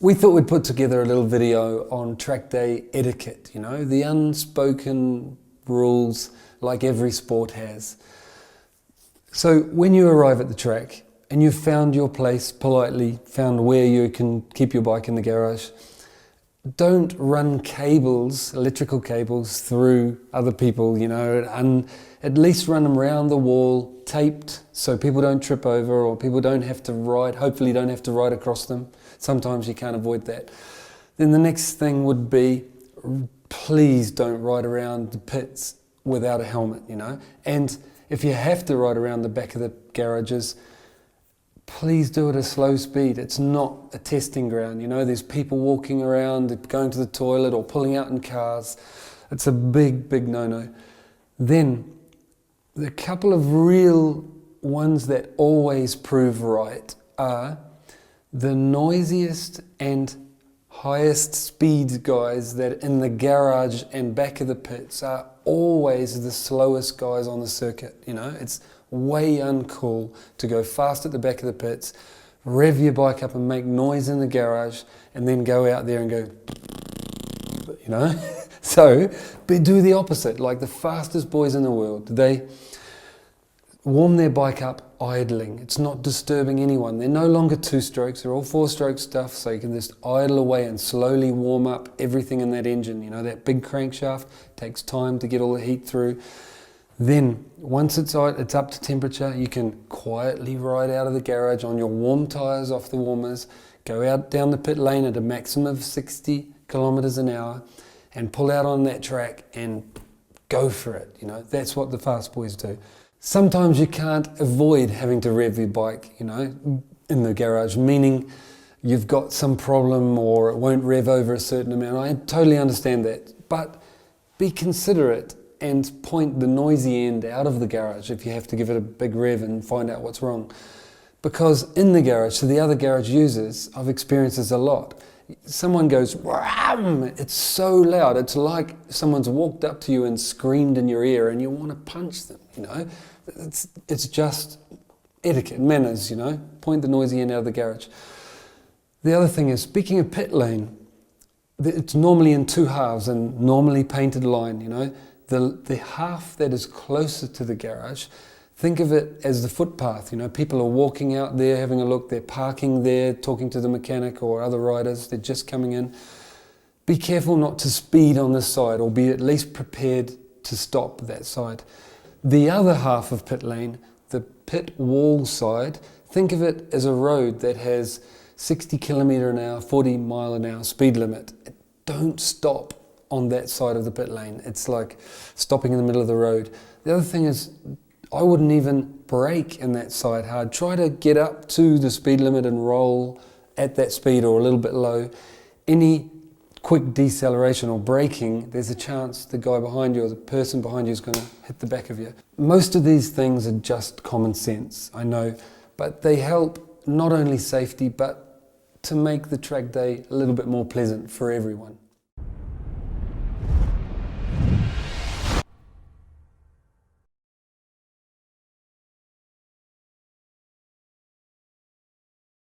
We thought we'd put together a little video on track day etiquette, you know, the unspoken rules like every sport has. So when you arrive at the track and you've found your place politely, found where you can keep your bike in the garage, don't run cables, electrical cables, through other people, you know, and at least run them around the wall, taped, so people don't trip over or people don't have to ride, hopefully don't have to ride across them. Sometimes you can't avoid that. Then the next thing would be, please don't ride around the pits without a helmet, you know. And if you have to ride around the back of the garages, please do it at a slow speed. It's not a testing ground, you know. There's people walking around, going to the toilet or pulling out in cars. It's a big, big no-no. Then, the couple of real ones that always prove right are the noisiest and highest speed guys that in the garage and back of the pits are always the slowest guys on the circuit, you know. It's way uncool to go fast at the back of the pits, rev your bike up and make noise in the garage and then go out there and go, you know. So, but do the opposite, like the fastest boys in the world. They warm their bike up idling. It's not disturbing anyone. They're no longer two strokes, they're all four stroke stuff, so you can just idle away and slowly warm up everything in that engine. You know, that big crankshaft takes time to get all the heat through. Then, once it's up to temperature, you can quietly ride out of the garage on your warm tyres off the warmers, go out down the pit lane at a maximum of 60 kilometers an hour and pull out on that track and go for it. You know, that's what the fast boys do. Sometimes you can't avoid having to rev your bike, you know, in the garage, meaning you've got some problem or it won't rev over a certain amount. I totally understand that, but be considerate and point the noisy end out of the garage if you have to give it a big rev and find out what's wrong. Because in the garage, to the other garage users, I've experienced this a lot. Someone goes, "Wham!" It's so loud, it's like someone's walked up to you and screamed in your ear and you want to punch them, you know. It's just etiquette, manners, you know. Point the noisy end out of the garage. The other thing is, speaking of pit lane, it's normally in two halves and normally painted line, you know. The half that is closer to the garage, think of it as the footpath, you know. People are walking out there, having a look, they're parking there, talking to the mechanic or other riders, they're just coming in. Be careful not to speed on this side, or be at least prepared to stop that side. The other half of pit lane, the pit wall side, think of it as a road that has 60 kilometre an hour, 40 mile an hour speed limit. Don't stop on that side of the pit lane. It's like stopping in the middle of the road. The other thing is, I wouldn't even brake in that side hard. Try to get up to the speed limit and roll at that speed or a little bit low. Any quick deceleration or braking, there's a chance the guy behind you or the person behind you is going to hit the back of you. Most of these things are just common sense, I know, but they help not only safety but to make the track day a little bit more pleasant for everyone.